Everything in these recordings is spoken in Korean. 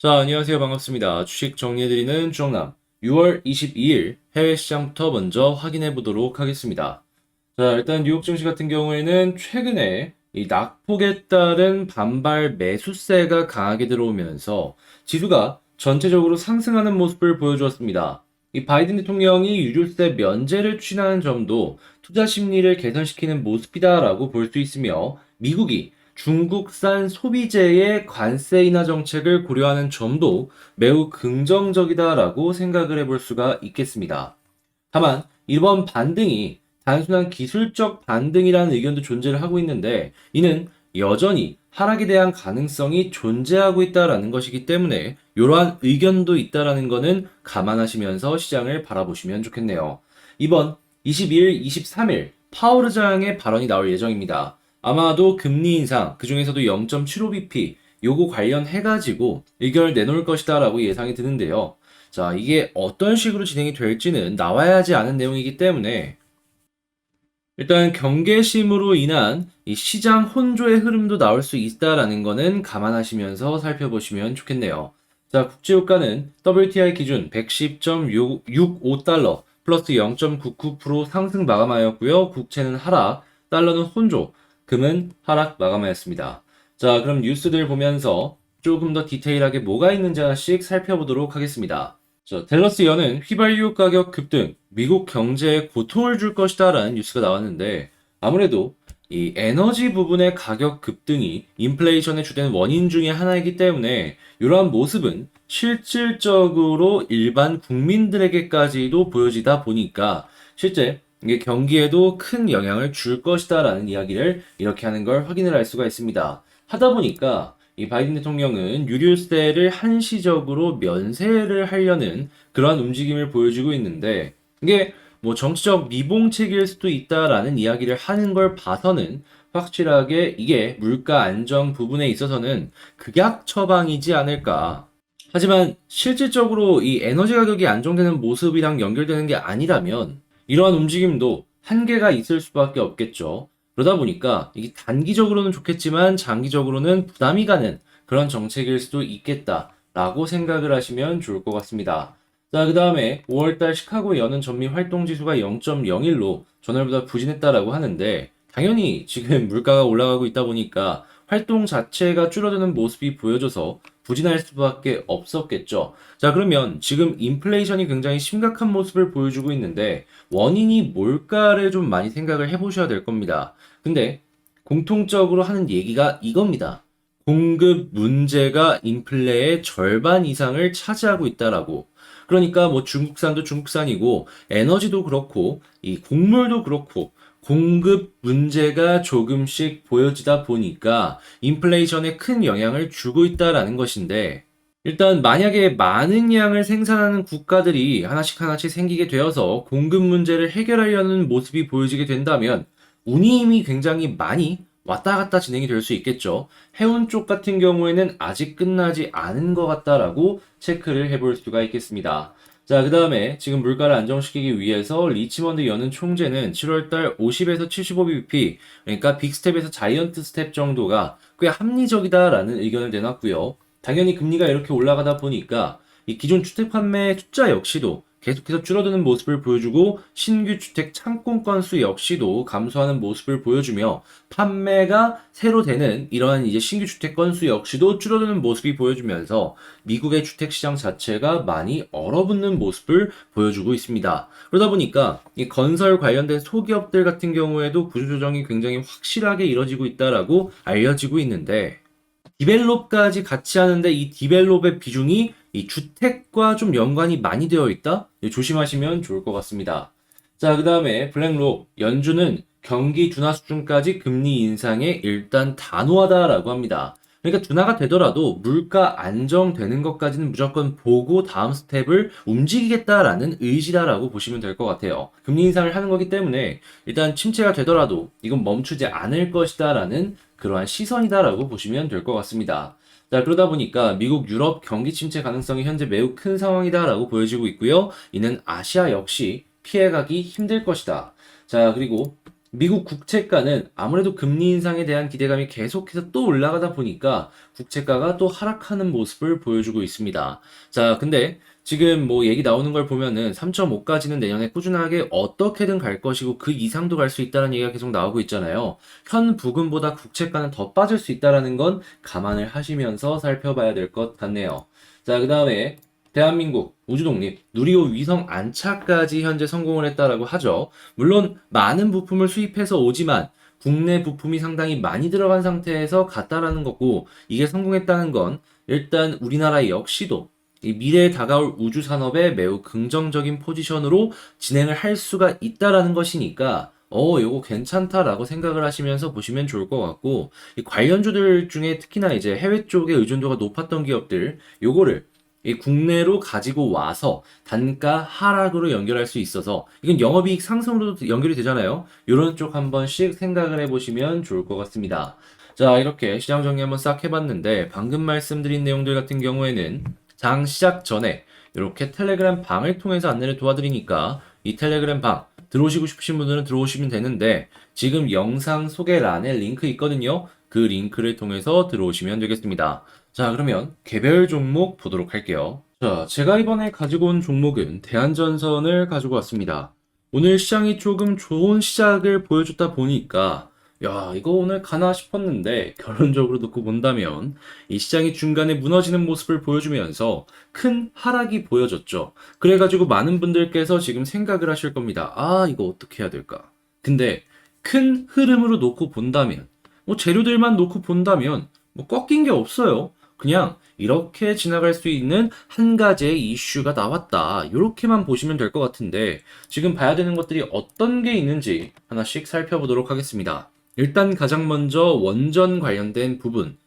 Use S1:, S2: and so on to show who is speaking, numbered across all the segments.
S1: 자, 안녕하세요. 반갑습니다. 주식 정리해드리는 주정남. 6월 22일 해외 시장부터 먼저 확인해 보도록 하겠습니다. 자, 일단 뉴욕 증시 같은 경우에는 최근에 이 낙폭에 따른 반발 매수세가 강하게 들어오면서 지수가 전체적으로 상승하는 모습을 보여주었습니다. 이 바이든 대통령이 유류세 면제를 추진하는 점도 투자 심리를 개선시키는 모습이다라고 볼 수 있으며 미국이 중국산 소비재의 관세 인하 정책을 고려하는 점도 매우 긍정적이다라고 생각을 해볼 수가 있겠습니다. 다만 이번 반등이 단순한 기술적 반등이라는 의견도 존재를 하고 있는데 이는 여전히 하락에 대한 가능성이 존재하고 있다라는 것이기 때문에 이러한 의견도 있다라는 것은 감안하시면서 시장을 바라보시면 좋겠네요. 이번 22일, 23일 파월 의장의 발언이 나올 예정입니다. 아마도 금리 인상, 그중에서도 0.75bp 요거 관련해가지고 의견을 내놓을 것이다라고 예상이 드는데요. 자, 이게 어떤 식으로 진행이 될지는 나와야 하지 않은 내용이기 때문에 일단 경계심으로 인한 이 시장 혼조의 흐름도 나올 수 있다라는 거는 감안하시면서 살펴보시면 좋겠네요. 자, 국제유가는 WTI 기준 110.65달러 플러스 0.99% 상승 마감하였고요. 국채는 하락, 달러는 혼조, 금은 하락 마감하였습니다. 자, 그럼 뉴스들 보면서 조금 더 디테일하게 뭐가 있는지 하나씩 살펴보도록 하겠습니다. 자, 댈러스 연은 휘발유 가격 급등, 미국 경제에 고통을 줄 것이다라는 뉴스가 나왔는데 아무래도 이 에너지 부분의 가격 급등이 인플레이션의 주된 원인 중에 하나이기 때문에 이러한 모습은 실질적으로 일반 국민들에게까지도 보여지다 보니까 실제 이게 경기에도 큰 영향을 줄 것이다라는 이야기를 이렇게 하는 걸 확인을 할 수가 있습니다. 하다 보니까 이 바이든 대통령은 유류세를 한시적으로 면세를 하려는 그러한 움직임을 보여주고 있는데 이게 뭐 정치적 미봉책일 수도 있다라는 이야기를 하는 걸 봐서는 확실하게 이게 물가 안정 부분에 있어서는 극약 처방이지 않을까. 하지만 실질적으로 이 에너지 가격이 안정되는 모습이랑 연결되는 게 아니라면 이러한 움직임도 한계가 있을 수밖에 없겠죠. 그러다 보니까 이게 단기적으로는 좋겠지만 장기적으로는 부담이 가는 그런 정책일 수도 있겠다라고 생각을 하시면 좋을 것 같습니다. 자, 그 다음에 5월달 시카고 연은 전미 활동 지수가 0.01로 전월보다 부진했다라고 하는데 당연히 지금 물가가 올라가고 있다 보니까 활동 자체가 줄어드는 모습이 보여져서 부진할 수밖에 없었겠죠. 자, 그러면 지금 인플레이션이 굉장히 심각한 모습을 보여주고 있는데 원인이 뭘까를 좀 많이 생각을 해보셔야 될 겁니다. 근데 공통적으로 하는 얘기가 이겁니다. 공급 문제가 인플레의 절반 이상을 차지하고 있다라고. 그러니까 뭐 중국산도 중국산이고 에너지도 그렇고 이 곡물도 그렇고 공급 문제가 조금씩 보여지다 보니까 인플레이션에 큰 영향을 주고 있다라는 것인데 일단 만약에 많은 양을 생산하는 국가들이 하나씩 하나씩 생기게 되어서 공급 문제를 해결하려는 모습이 보여지게 된다면 운임이 굉장히 많이 왔다 갔다 진행이 될 수 있겠죠. 해운 쪽 같은 경우에는 아직 끝나지 않은 것 같다라고 체크를 해볼 수가 있겠습니다. 자, 그 다음에 지금 물가를 안정시키기 위해서 리치먼드 여는 총재는 7월달 50에서 75bp, 그러니까 빅스텝에서 자이언트 스텝 정도가 꽤 합리적이다라는 의견을 내놨고요. 당연히 금리가 이렇게 올라가다 보니까 이 기존 주택 판매 숫자 역시도 계속해서 줄어드는 모습을 보여주고 신규 주택 창공 건수 역시도 감소하는 모습을 보여주며 판매가 새로 되는 이러한 이제 신규 주택 건수 역시도 줄어드는 모습이 보여주면서 미국의 주택 시장 자체가 많이 얼어붙는 모습을 보여주고 있습니다. 그러다 보니까 이 건설 관련된 소기업들 같은 경우에도 구조조정이 굉장히 확실하게 이뤄지고 있다라고 알려지고 있는데 디벨롭까지 같이 하는데 이 디벨롭의 비중이 이 주택과 좀 연관이 많이 되어 있다? 조심하시면 좋을 것 같습니다. 자, 그 다음에 블랙록 연준은 경기 둔화 수준까지 금리 인상에 일단 단호하다라고 합니다. 그러니까 둔화가 되더라도 물가 안정되는 것까지는 무조건 보고 다음 스텝을 움직이겠다라는 의지다라고 보시면 될 것 같아요. 금리 인상을 하는 거기 때문에 일단 침체가 되더라도 이건 멈추지 않을 것이다라는 그러한 시선이다라고 보시면 될 것 같습니다. 자, 그러다 보니까 미국, 유럽 경기 침체 가능성이 현재 매우 큰 상황이다라고 보여지고 있고요. 이는 아시아 역시 피해가기 힘들 것이다. 자, 그리고 미국 국채가는 아무래도 금리 인상에 대한 기대감이 계속해서 또 올라가다 보니까 국채가가 또 하락하는 모습을 보여주고 있습니다. 자, 근데 지금 뭐 얘기 나오는 걸 보면은 3.5까지는 내년에 꾸준하게 어떻게든 갈 것이고 그 이상도 갈 수 있다는 얘기가 계속 나오고 있잖아요. 현 부근보다 국채가는 더 빠질 수 있다는 건 감안을 하시면서 살펴봐야 될 것 같네요. 자, 그 다음에 대한민국 우주독립 누리호 위성 안착까지 현재 성공을 했다라고 하죠. 물론 많은 부품을 수입해서 오지만 국내 부품이 상당히 많이 들어간 상태에서 갔다라는 거고, 이게 성공했다는 건 일단 우리나라 역시도 이 미래에 다가올 우주 산업에 매우 긍정적인 포지션으로 진행을 할 수가 있다라는 것이니까 요거 괜찮다라고 생각을 하시면서 보시면 좋을 것 같고, 이 관련주들 중에 특히나 이제 해외 쪽에 의존도가 높았던 기업들 요거를 이 국내로 가지고 와서 단가 하락으로 연결할 수 있어서 이건 영업이익 상승으로도 연결이 되잖아요. 이런 쪽 한 번씩 생각을 해보시면 좋을 것 같습니다. 자, 이렇게 시장 정리 한번 싹 해봤는데 방금 말씀드린 내용들 같은 경우에는 장 시작 전에 이렇게 텔레그램 방을 통해서 안내를 도와드리니까 이 텔레그램 방 들어오시고 싶으신 분들은 들어오시면 되는데 지금 영상 소개란에 링크 있거든요. 그 링크를 통해서 들어오시면 되겠습니다. 자, 그러면 개별 종목 보도록 할게요. 자, 제가 이번에 가지고 온 종목은 대한전선을 가지고 왔습니다. 오늘 시장이 조금 좋은 시작을 보여줬다 보니까 야, 이거 오늘 가나 싶었는데 결론적으로 놓고 본다면 이 시장이 중간에 무너지는 모습을 보여주면서 큰 하락이 보여졌죠. 그래가지고 많은 분들께서 지금 생각을 하실 겁니다. 아, 이거 어떻게 해야 될까? 근데 큰 흐름으로 놓고 본다면, 뭐 재료들만 놓고 본다면 뭐 꺾인 게 없어요. 그냥 이렇게 지나갈 수 있는 한 가지의 이슈가 나왔다. 이렇게만 보시면 될 것 같은데 지금 봐야 되는 것들이 어떤 게 있는지 하나씩 살펴보도록 하겠습니다. 일단 가장 먼저 원전 관련된 부분.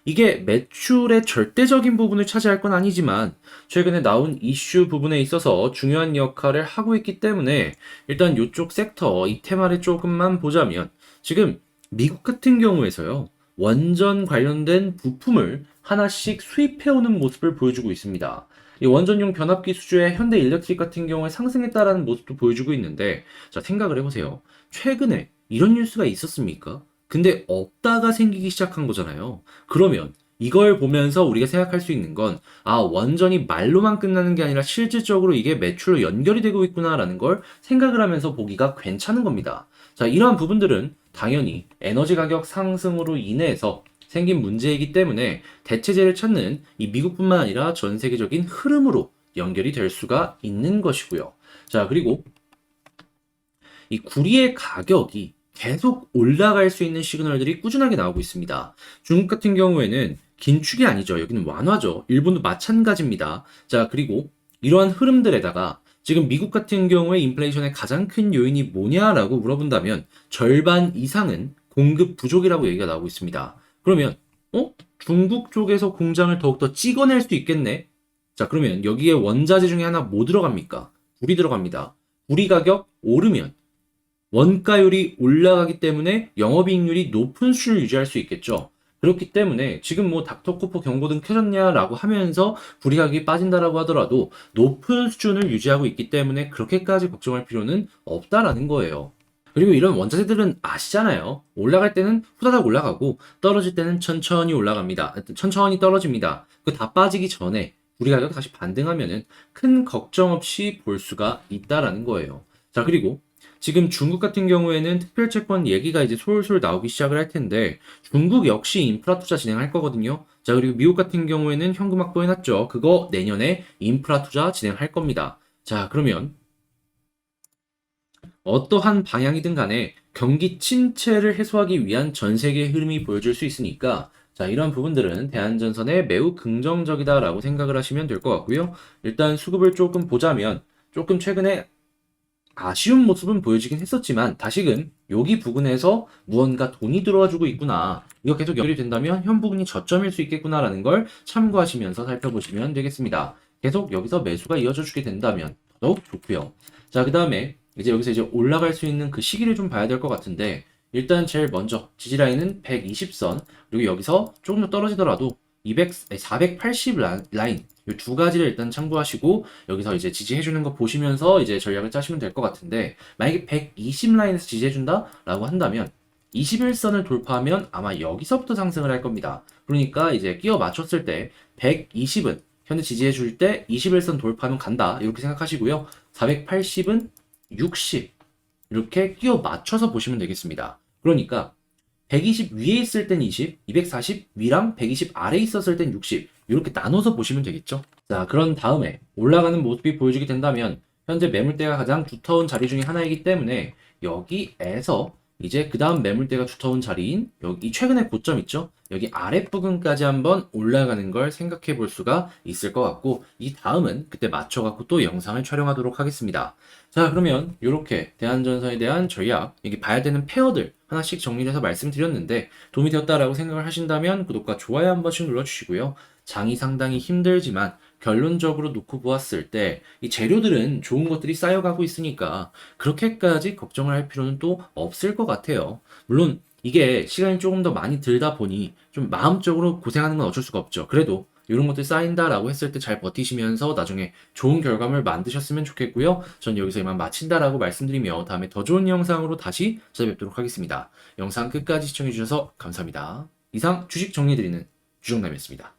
S1: 이게 매출의 절대적인 부분을 차지할 건 아니지만 최근에 나온 이슈 부분에 있어서 중요한 역할을 하고 있기 때문에 일단 이쪽 섹터, 이 테마를 조금만 보자면 지금 미국 같은 경우에서요. 원전 관련된 부품을 하나씩 수입해오는 모습을 보여주고 있습니다. 이 원전용 변압기 수주의 현대 일렉트릭 같은 경우에 상승했다라는 모습도 보여주고 있는데, 자, 생각을 해보세요. 최근에 이런 뉴스가 있었습니까? 근데 없다가 생기기 시작한 거잖아요. 그러면 이걸 보면서 우리가 생각할 수 있는 건, 아, 원전이 말로만 끝나는 게 아니라 실질적으로 이게 매출로 연결이 되고 있구나라는 걸 생각을 하면서 보기가 괜찮은 겁니다. 자, 이러한 부분들은 당연히 에너지 가격 상승으로 인해서 생긴 문제이기 때문에 대체제를 찾는 이 미국뿐만 아니라 전 세계적인 흐름으로 연결이 될 수가 있는 것이고요. 자, 그리고 이 구리의 가격이 계속 올라갈 수 있는 시그널들이 꾸준하게 나오고 있습니다. 중국 같은 경우에는 긴축이 아니죠. 여기는 완화죠. 일본도 마찬가지입니다. 자, 그리고 이러한 흐름들에다가 지금 미국 같은 경우에 인플레이션의 가장 큰 요인이 뭐냐라고 물어본다면 절반 이상은 공급 부족이라고 얘기가 나오고 있습니다. 그러면 중국 쪽에서 공장을 더욱더 찍어낼 수 있겠네? 자, 그러면 여기에 원자재 중에 하나 뭐 들어갑니까? 불이 들어갑니다. 불이 가격 오르면 원가율이 올라가기 때문에 영업이익률이 높은 수준을 유지할 수 있겠죠. 그렇기 때문에 지금 뭐 닥터코프 경고등 켜졌냐라고 하면서 불이 가격이 빠진다라고 하더라도 높은 수준을 유지하고 있기 때문에 그렇게까지 걱정할 필요는 없다라는 거예요. 그리고 이런 원자재들은 아시잖아요. 올라갈 때는 후다닥 올라가고 떨어질 때는 천천히 올라갑니다. 천천히 떨어집니다. 그 다 빠지기 전에 우리 가격 다시 반등하면은 큰 걱정 없이 볼 수가 있다라는 거예요. 자, 그리고 지금 중국 같은 경우에는 특별채권 얘기가 이제 솔솔 나오기 시작을 할 텐데 중국 역시 인프라 투자 진행할 거거든요. 자, 그리고 미국 같은 경우에는 현금 확보해놨죠. 그거 내년에 인프라 투자 진행할 겁니다. 자, 그러면 어떠한 방향이든 간에 경기 침체를 해소하기 위한 전 세계의 흐름이 보여줄 수 있으니까 자, 이런 부분들은 대한전선에 매우 긍정적이다라고 생각을 하시면 될 것 같고요. 일단 수급을 조금 보자면 조금 최근에 아쉬운 모습은 보여지긴 했었지만 다시금 여기 부근에서 무언가 돈이 들어와주고 있구나. 이거 계속 연결이 된다면 현 부분이 저점일 수 있겠구나라는 걸 참고하시면서 살펴보시면 되겠습니다. 계속 여기서 매수가 이어져 주게 된다면 더욱 좋고요. 자, 그 다음에 이제 여기서 이제 올라갈 수 있는 그 시기를 좀 봐야 될 것 같은데 일단 제일 먼저 지지라인은 120선 그리고 여기서 조금 더 떨어지더라도 480 라인 이 두 가지를 일단 참고하시고 여기서 이제 지지해주는 거 보시면서 이제 전략을 짜시면 될 것 같은데 만약에 120 라인에서 지지해준다라고 한다면 21선을 돌파하면 아마 여기서부터 상승을 할 겁니다. 그러니까 이제 끼워 맞췄을 때 120은 현재 지지해줄 때 21선 돌파하면 간다 이렇게 생각하시고요. 480은 60 이렇게 끼워 맞춰서 보시면 되겠습니다. 그러니까 120 위에 있을 땐 20, 240 위랑 120 아래에 있었을 땐 60 이렇게 나눠서 보시면 되겠죠. 자, 그런 다음에 올라가는 모습이 보여지게 된다면 현재 매물대가 가장 두터운 자리 중에 하나이기 때문에 여기에서 이제 그 다음 매물대가 두터운 자리인 여기 최근의 고점 있죠? 여기 아랫부분까지 한번 올라가는 걸 생각해 볼 수가 있을 것 같고 이 다음은 그때 맞춰갖고 또 영상을 촬영하도록 하겠습니다. 자, 그러면 이렇게 대한전선에 대한 전략, 여기 봐야 되는 페어들 하나씩 정리를 해서 말씀드렸는데 도움이 되었다라고 생각을 하신다면 구독과 좋아요 한 번씩 눌러주시고요. 장이 상당히 힘들지만 결론적으로 놓고 보았을 때 이 재료들은 좋은 것들이 쌓여가고 있으니까 그렇게까지 걱정을 할 필요는 또 없을 것 같아요. 물론 이게 시간이 조금 더 많이 들다 보니 좀 마음적으로 고생하는 건 어쩔 수가 없죠. 그래도 이런 것들 쌓인다라고 했을 때 잘 버티시면서 나중에 좋은 결과물 만드셨으면 좋겠고요. 전 여기서 이만 마친다라고 말씀드리며 다음에 더 좋은 영상으로 다시 찾아뵙도록 하겠습니다. 영상 끝까지 시청해주셔서 감사합니다. 이상 주식 정리해드리는 주정남이었습니다.